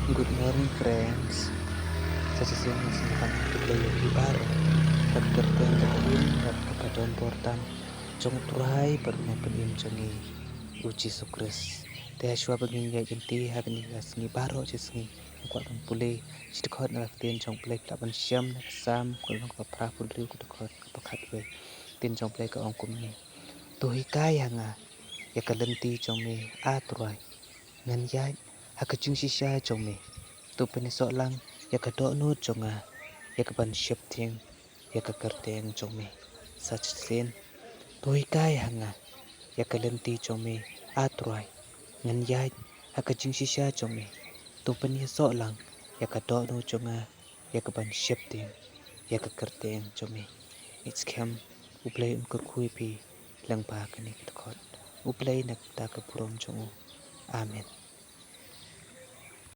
Good morning, friends. Sa sesiyon sinakan tuglayan di baro, pagkerteng kataim at kakadon portam, jong turay parunay panim jongi uji sukres. Teh shua bagin ya ganti hagni gasni baro cisngi kwa ban pule sidkot na tin jong play plaban syam na kasam kulong ka pra pudriu kudkot kapakat we tin jong play ka ong kumni. Tuhi kaya nga ya kalenti jong me aturay ngan ya hakajung sisya jong me. Tu penisok lang ya kadok nu jonga ya kaban shifting ya kakerteng jome such sin toy kai hanga ya kalenti jome atrai ngan ya hakajing sisya jome tu penisok lang ya kadok nu jonga ya kaban shifting ya kakerteng jome it's cam uplay kurkui pi lang pa kani katkot uplay nak ta kapurom jongo amen.